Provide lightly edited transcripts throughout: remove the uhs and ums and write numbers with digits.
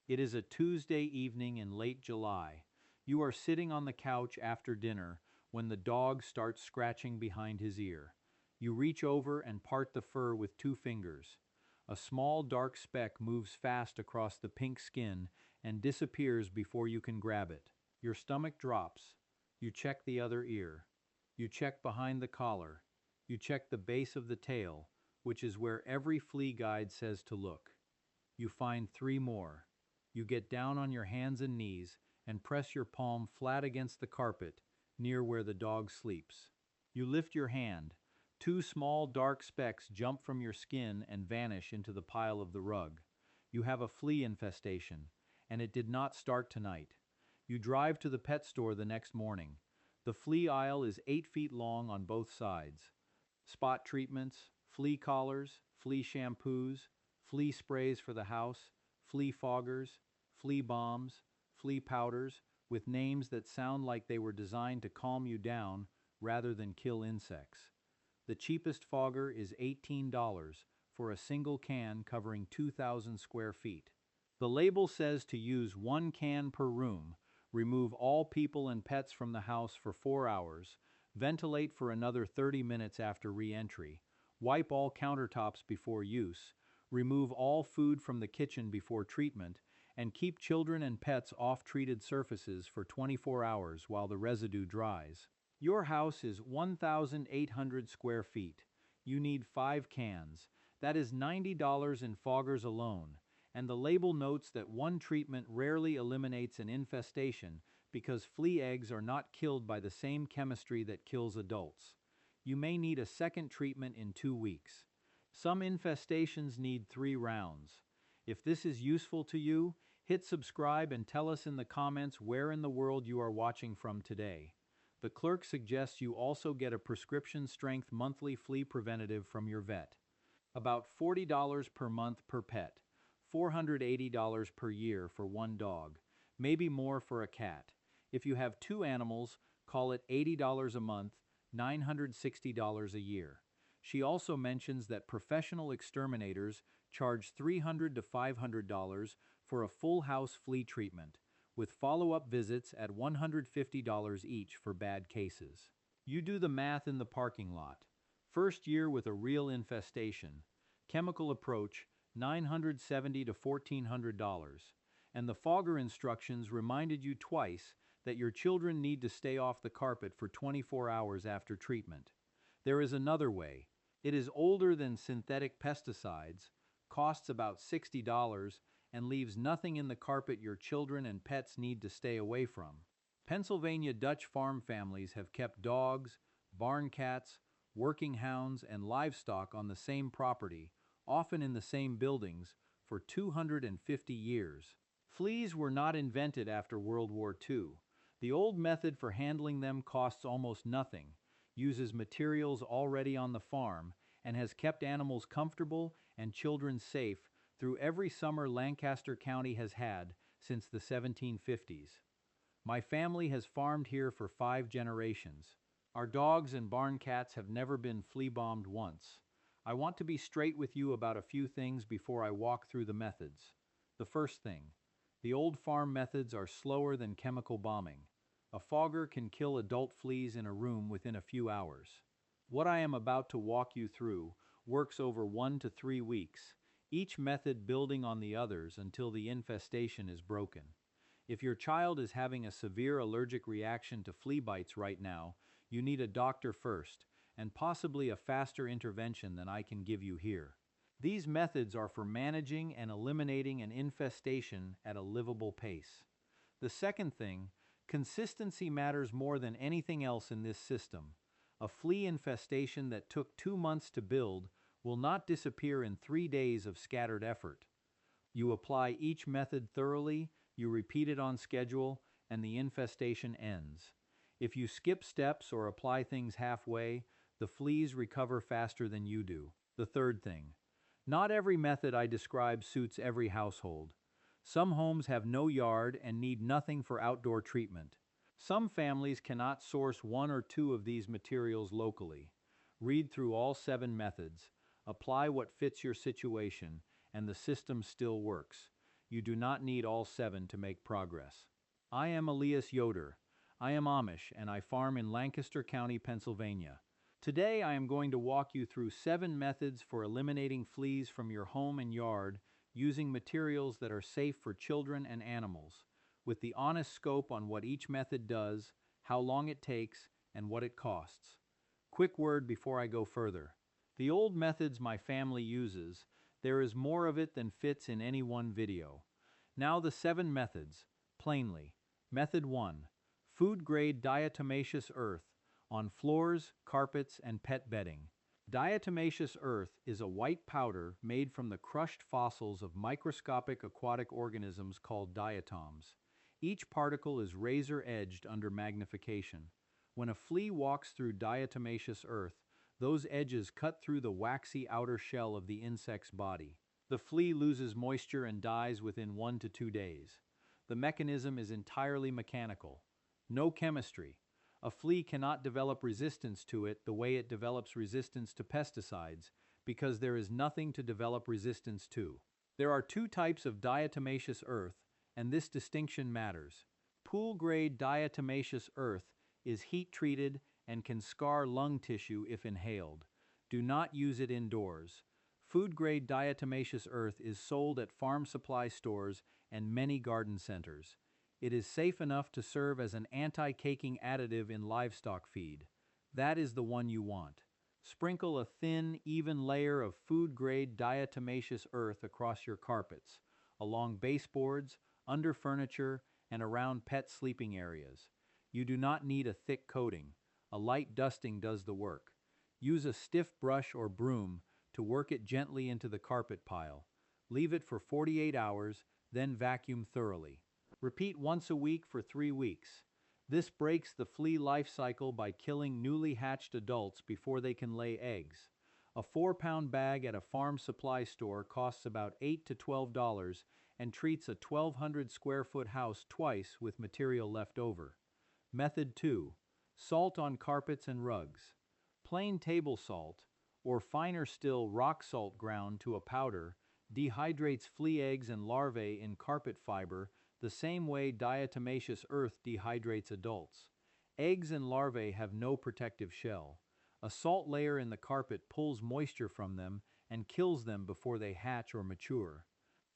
It is a Tuesday evening in late July. You are sitting on the couch after dinner when the dog starts scratching behind his ear. You reach over and part the fur with 2 fingers. A small dark speck moves fast across the pink skin and disappears before you can grab it. Your stomach drops. You check the other ear. You check behind the collar. You check the base of the tail, which is where every flea guide says to look. You find 3 more. You get down on your hands and knees and press your palm flat against the carpet near where the dog sleeps. You lift your hand. 2 small dark specks jump from your skin and vanish into the pile of the rug. You have a flea infestation, and it did not start tonight. You drive to the pet store the next morning. The flea aisle is 8 feet long on both sides. Spot treatments, flea collars, flea shampoos, flea sprays for the house, flea foggers, flea bombs, flea powders, with names that sound like they were designed to calm you down rather than kill insects. The cheapest fogger is $18 for a single can covering 2,000 square feet. The label says to use 1 can per room, remove all people and pets from the house for 4 hours, ventilate for another 30 minutes after re-entry, wipe all countertops before use, remove all food from the kitchen before treatment, and keep children and pets off treated surfaces for 24 hours while the residue dries. Your house is 1,800 square feet. You need 5 cans. That is $90 in foggers alone. And the label notes that 1 treatment rarely eliminates an infestation because flea eggs are not killed by the same chemistry that kills adults. You may need a second treatment in 2 weeks. Some infestations need 3 rounds. If this is useful to you, hit subscribe and tell us in the comments where in the world you are watching from today. The clerk suggests you also get a prescription-strength monthly flea preventative from your vet. About $40 per month per pet, $480 per year for 1 dog, maybe more for a cat. If you have 2 animals, call it $80 a month, $960 a year. She also mentions that professional exterminators charge $300 to $500 for a full house flea treatment, with follow-up visits at $150 each for bad cases. You do the math in the parking lot. First year with a real infestation. Chemical approach, $970 to $1,400. And the fogger instructions reminded you twice that your children need to stay off the carpet for 24 hours after treatment. There is another way. It is older than synthetic pesticides, costs about $60, and leaves nothing in the carpet your children and pets need to stay away from. Pennsylvania Dutch farm families have kept dogs, barn cats, working hounds, and livestock on the same property, often in the same buildings, for 250 years. Fleas were not invented after World War II. The old method for handling them costs almost nothing, uses materials already on the farm, and has kept animals comfortable and children safe through every summer Lancaster County has had since the 1750s. My family has farmed here for 5 generations. Our dogs and barn cats have never been flea-bombed once. I want to be straight with you about a few things before I walk through the methods. The first thing, the old farm methods are slower than chemical bombing. A fogger can kill adult fleas in a room within a few hours. What I am about to walk you through works over 1 to 3 weeks, each method building on the others until the infestation is broken. If your child is having a severe allergic reaction to flea bites right now, you need a doctor first, and possibly a faster intervention than I can give you here. These methods are for managing and eliminating an infestation at a livable pace. The second thing, consistency matters more than anything else in this system. A flea infestation that took 2 months to build will not disappear in 3 days of scattered effort. You apply each method thoroughly, you repeat it on schedule, and the infestation ends. If you skip steps or apply things halfway, the fleas recover faster than you do. The third thing, not every method I describe suits every household. Some homes have no yard and need nothing for outdoor treatment. Some families cannot source 1 or 2 of these materials locally. Read through all 7 methods, apply what fits your situation, and the system still works. You do not need all 7 to make progress. I am Elias Yoder. I am Amish and I farm in Lancaster County, Pennsylvania. Today I am going to walk you through 7 methods for eliminating fleas from your home and yard using materials that are safe for children and animals, with the honest scope on what each method does, how long it takes, and what it costs. Quick word before I go further. The old methods my family uses, there is more of it than fits in any one video. Now the 7 methods, plainly. Method 1. Food-grade diatomaceous earth on floors, carpets, and pet bedding. Diatomaceous earth is a white powder made from the crushed fossils of microscopic aquatic organisms called diatoms. Each particle is razor-edged under magnification. When a flea walks through diatomaceous earth, those edges cut through the waxy outer shell of the insect's body. The flea loses moisture and dies within 1 to 2 days. The mechanism is entirely mechanical. No chemistry. A flea cannot develop resistance to it the way it develops resistance to pesticides because there is nothing to develop resistance to. There are 2 types of diatomaceous earth, and this distinction matters. Pool-grade diatomaceous earth is heat-treated and can scar lung tissue if inhaled. Do not use it indoors. Food-grade diatomaceous earth is sold at farm supply stores and many garden centers. It is safe enough to serve as an anti-caking additive in livestock feed. That is the one you want. Sprinkle a thin, even layer of food-grade diatomaceous earth across your carpets, along baseboards, under furniture, and around pet sleeping areas. You do not need a thick coating. A light dusting does the work. Use a stiff brush or broom to work it gently into the carpet pile. Leave it for 48 hours, then vacuum thoroughly. Repeat once a week for 3 weeks. This breaks the flea life cycle by killing newly hatched adults before they can lay eggs. A 4-pound bag at a farm supply store costs about $8 to $12 and treats a 1,200 square foot house twice with material left over. Method 2. Salt on carpets and rugs. Plain table salt, or finer still rock salt ground to a powder, dehydrates flea eggs and larvae in carpet fiber the same way diatomaceous earth dehydrates adults. Eggs and larvae have no protective shell. A salt layer in the carpet pulls moisture from them and kills them before they hatch or mature.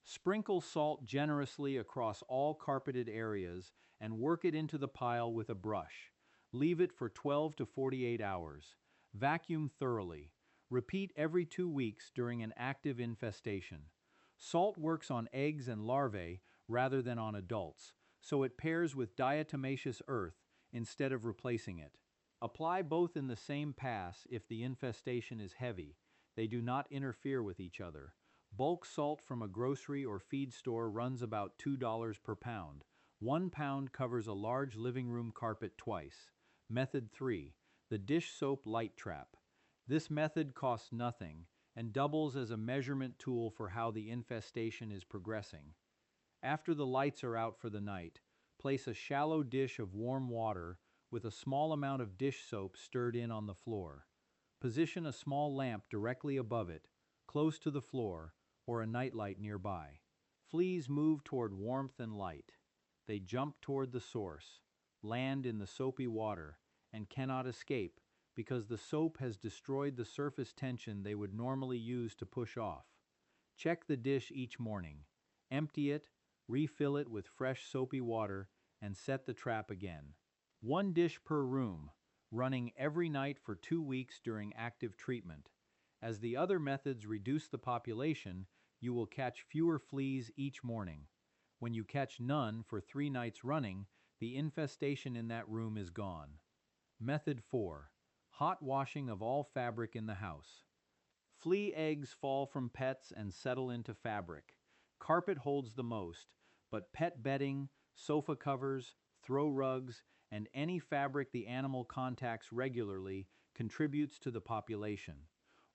Sprinkle salt generously across all carpeted areas and work it into the pile with a brush. Leave it for 12 to 48 hours. Vacuum thoroughly. Repeat every 2 weeks during an active infestation. Salt works on eggs and larvae rather than on adults, so it pairs with diatomaceous earth instead of replacing it. Apply both in the same pass if the infestation is heavy. They do not interfere with each other. Bulk salt from a grocery or feed store runs about $2 per pound. 1 pound covers a large living room carpet twice. Method 3. The dish soap light trap. This method costs nothing and doubles as a measurement tool for how the infestation is progressing. After the lights are out for the night, place a shallow dish of warm water with a small amount of dish soap stirred in on the floor. Position a small lamp directly above it, close to the floor, or a nightlight nearby. Fleas move toward warmth and light. They jump toward the source, land in the soapy water, and cannot escape because the soap has destroyed the surface tension they would normally use to push off. Check the dish each morning. Empty it, refill it with fresh soapy water, and set the trap again. 1 dish per room, running every night for 2 weeks during active treatment. As the other methods reduce the population, you will catch fewer fleas each morning. When you catch none for 3 nights running, the infestation in that room is gone. Method 4. Hot washing of all fabric in the house. Flea eggs fall from pets and settle into fabric. Carpet holds the most, but pet bedding, sofa covers, throw rugs, and any fabric the animal contacts regularly contributes to the population.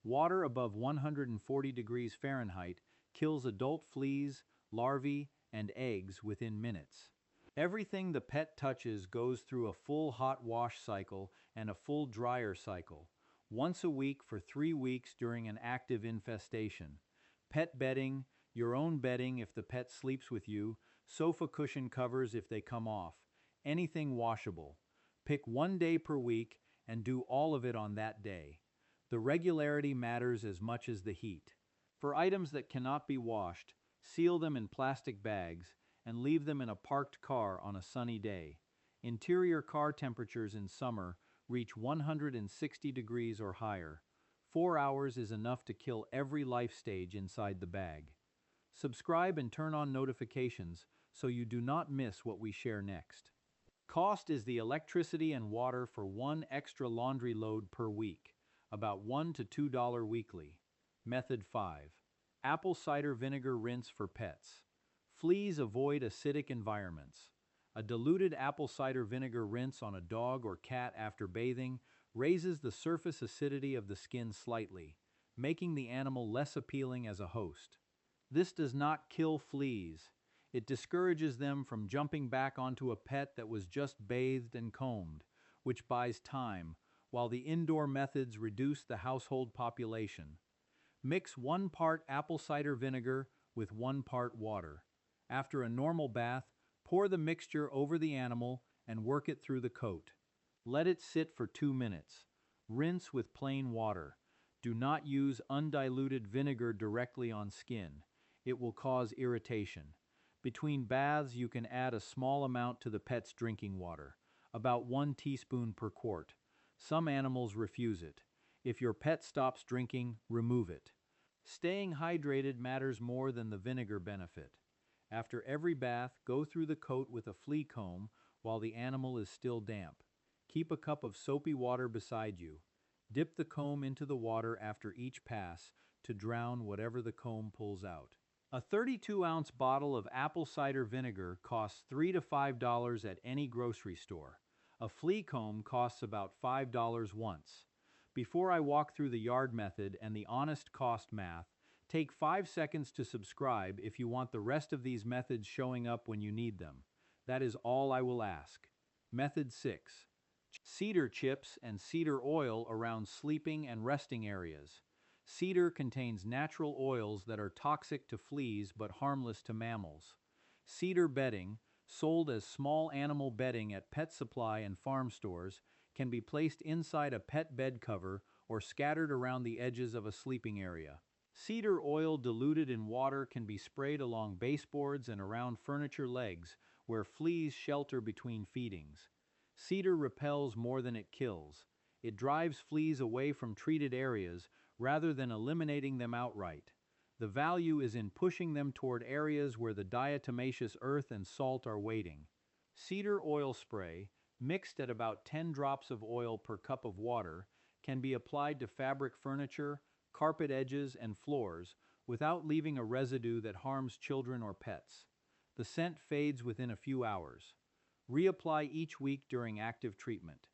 Water above 140 degrees Fahrenheit kills adult fleas, larvae, and eggs within minutes. Everything the pet touches goes through a full hot wash cycle and a full dryer cycle, once a week for 3 weeks during an active infestation. Pet bedding, Your own bedding if the pet sleeps with you, sofa cushion covers if they come off, anything washable. Pick 1 day per week and do all of it on that day. The regularity matters as much as the heat. For items that cannot be washed, seal them in plastic bags and leave them in a parked car on a sunny day. Interior car temperatures in summer reach 160 degrees or higher. 4 hours is enough to kill every life stage inside the bag. Subscribe and turn on notifications so you do not miss what we share next. Cost is the electricity and water for one extra laundry load per week, about $1 to $2 weekly. Method 5. Apple cider vinegar rinse for pets. Fleas avoid acidic environments. A diluted apple cider vinegar rinse on a dog or cat after bathing raises the surface acidity of the skin slightly, making the animal less appealing as a host. This does not kill fleas. It discourages them from jumping back onto a pet that was just bathed and combed, which buys time, while the indoor methods reduce the household population. Mix 1 part apple cider vinegar with 1 part water. After a normal bath, pour the mixture over the animal and work it through the coat. Let it sit for 2 minutes. Rinse with plain water. Do not use undiluted vinegar directly on skin. It will cause irritation. Between baths, you can add a small amount to the pet's drinking water, about 1 teaspoon per quart. Some animals refuse it. If your pet stops drinking, remove it. Staying hydrated matters more than the vinegar benefit. After every bath, go through the coat with a flea comb while the animal is still damp. Keep a cup of soapy water beside you. Dip the comb into the water after each pass to drown whatever the comb pulls out. A 32-ounce bottle of apple cider vinegar costs $3 to $5 at any grocery store. A flea comb costs about $5 once. Before I walk through the yard method and the honest cost math, take 5 seconds to subscribe if you want the rest of these methods showing up when you need them. That is all I will ask. Method 6. Cedar chips and cedar oil around sleeping and resting areas. Cedar contains natural oils that are toxic to fleas but harmless to mammals. Cedar bedding, sold as small animal bedding at pet supply and farm stores, can be placed inside a pet bed cover or scattered around the edges of a sleeping area. Cedar oil diluted in water can be sprayed along baseboards and around furniture legs where fleas shelter between feedings. Cedar repels more than it kills. It drives fleas away from treated areas rather than eliminating them outright. The value is in pushing them toward areas where the diatomaceous earth and salt are waiting. Cedar oil spray, mixed at about 10 drops of oil per cup of water, can be applied to fabric furniture, carpet edges, and floors without leaving a residue that harms children or pets. The scent fades within a few hours. Reapply each week during active treatment.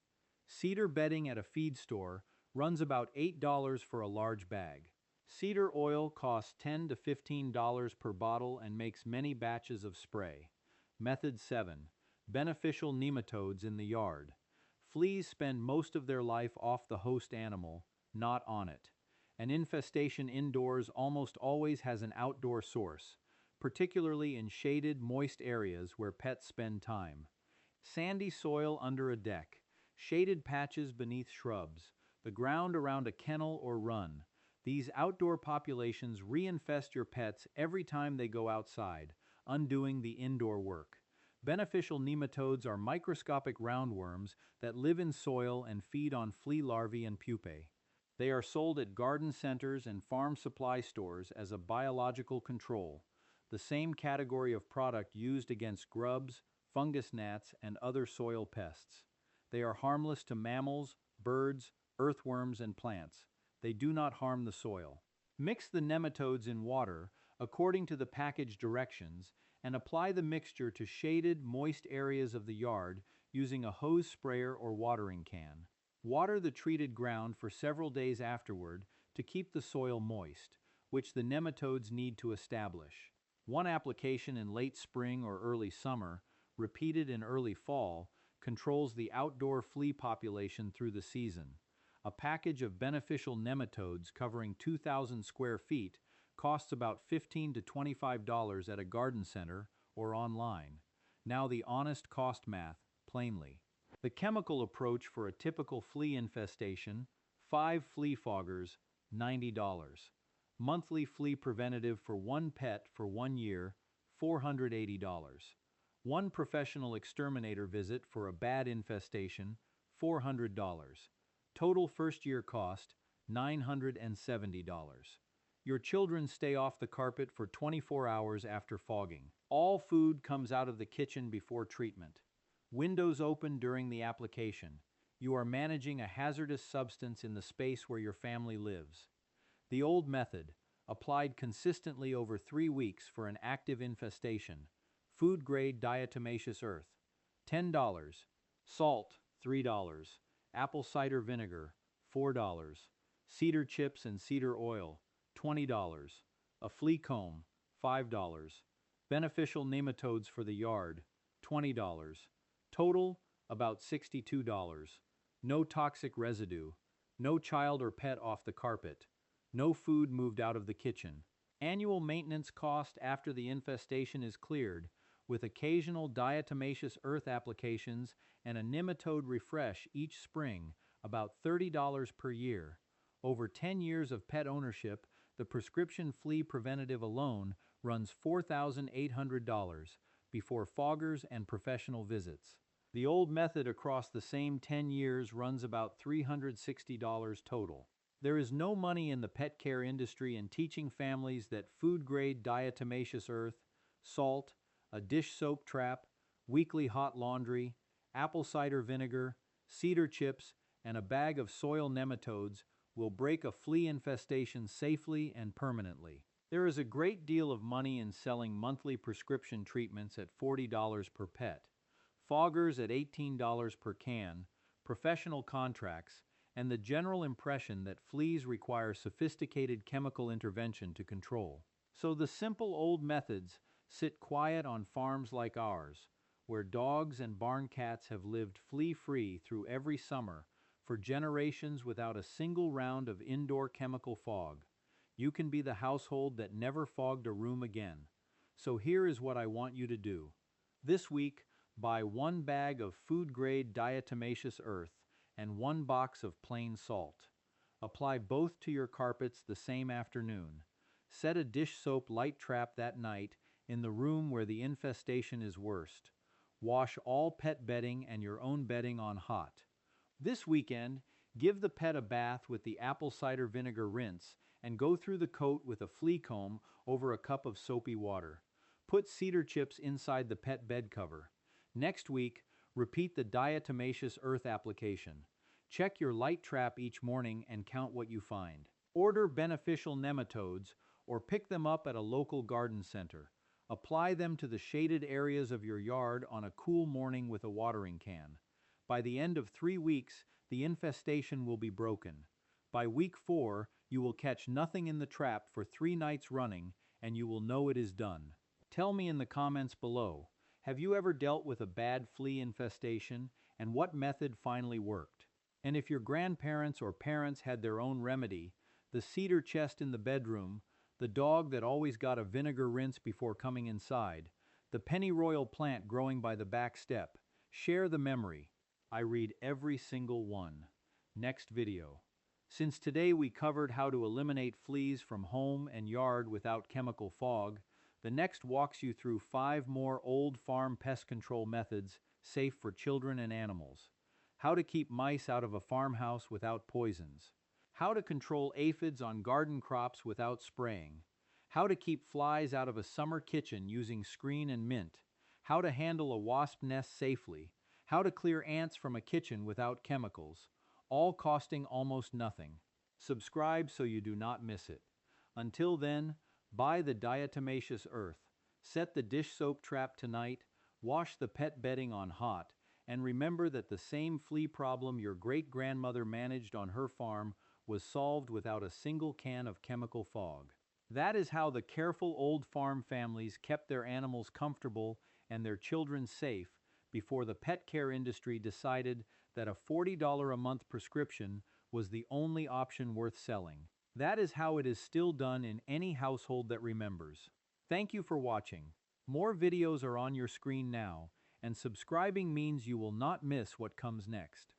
Cedar bedding at a feed store runs about $8 for a large bag. Cedar oil costs $10 to $15 per bottle and makes many batches of spray. Method 7. Beneficial nematodes in the yard. Fleas spend most of their life off the host animal, not on it. An infestation indoors almost always has an outdoor source, particularly in shaded, moist areas where pets spend time. Sandy soil under a deck, shaded patches beneath shrubs, the ground around a kennel or run. These outdoor populations reinfest your pets every time they go outside, undoing the indoor work. Beneficial nematodes are microscopic roundworms that live in soil and feed on flea larvae and pupae. They are sold at garden centers and farm supply stores as a biological control, the same category of product used against grubs, fungus gnats, and other soil pests. They are harmless to mammals, birds, earthworms, and plants. They do not harm the soil. Mix the nematodes in water according to the package directions and apply the mixture to shaded, moist areas of the yard using a hose sprayer or watering can. Water the treated ground for several days afterward to keep the soil moist, which the nematodes need to establish. One application in late spring or early summer, repeated in early fall, controls the outdoor flea population through the season. A package of beneficial nematodes covering 2,000 square feet costs about $15 to $25 at a garden center or online. Now the honest cost math, plainly. The chemical approach for a typical flea infestation: 5 flea foggers, $90. Monthly flea preventative for one pet for 1 year, $480. One professional exterminator visit for a bad infestation, $400. Total first year cost, $970. Your children stay off the carpet for 24 hours after fogging. All food comes out of the kitchen before treatment. Windows open during the application. You are managing a hazardous substance in the space where your family lives. The old method, applied consistently over 3 weeks for an active infestation. Food-grade diatomaceous earth, $10. Salt, $3. Apple cider vinegar, $4. Cedar chips and cedar oil, $20. A flea comb, $5. Beneficial nematodes for the yard, $20. Total, about $62. No toxic residue. No child or pet off the carpet. No food moved out of the kitchen. Annual maintenance cost after the infestation is cleared, with occasional diatomaceous earth applications and a nematode refresh each spring, about $30 per year. Over 10 years of pet ownership, the prescription flea preventative alone runs $4,800 before foggers and professional visits. The old method across the same 10 years runs about $360 total. There is no money in the pet care industry in teaching families that food-grade diatomaceous earth, salt, a dish soap trap, weekly hot laundry, apple cider vinegar, cedar chips, and a bag of soil nematodes will break a flea infestation safely and permanently. There is a great deal of money in selling monthly prescription treatments at $40 per pet, foggers at $18 per can, professional contracts, and the general impression that fleas require sophisticated chemical intervention to control. So the simple old methods sit quiet on farms like ours, where dogs and barn cats have lived flea-free through every summer for generations without a single round of indoor chemical fog. You can be the household that never fogged a room again. So here is what I want you to do. This week, buy 1 bag of food-grade diatomaceous earth and 1 box of plain salt. Apply both to your carpets the same afternoon. Set a dish soap light trap that night in the room where the infestation is worst. Wash all pet bedding and your own bedding on hot. This weekend, give the pet a bath with the apple cider vinegar rinse and go through the coat with a flea comb over a cup of soapy water. Put cedar chips inside the pet bed cover. Next week, repeat the diatomaceous earth application. Check your light trap each morning and count what you find. Order beneficial nematodes or pick them up at a local garden center. Apply them to the shaded areas of your yard on a cool morning with a watering can. By the end of 3 weeks, the infestation will be broken. By week 4, you will catch nothing in the trap for 3 nights running, and you will know it is done. Tell me in the comments below, have you ever dealt with a bad flea infestation, and what method finally worked? And if your grandparents or parents had their own remedy, the cedar chest in the bedroom, the dog that always got a vinegar rinse before coming inside, the pennyroyal plant growing by the back step, share the memory. I read every single one. Next video. Since today we covered how to eliminate fleas from home and yard without chemical fog, the next walks you through 5 more old farm pest control methods safe for children and animals. How to keep mice out of a farmhouse without poisons. How to control aphids on garden crops without spraying. How to keep flies out of a summer kitchen using screen and mint. How to handle a wasp nest safely. How to clear ants from a kitchen without chemicals. All costing almost nothing. Subscribe so you do not miss it. Until then, buy the diatomaceous earth. Set the dish soap trap tonight. Wash the pet bedding on hot. And remember that the same flea problem your great-grandmother managed on her farm was solved without a single can of chemical fog. That is how the careful old farm families kept their animals comfortable and their children safe before the pet care industry decided that a $40 a month prescription was the only option worth selling. That is how it is still done in any household that remembers. Thank you for watching. More videos are on your screen now, and subscribing means you will not miss what comes next.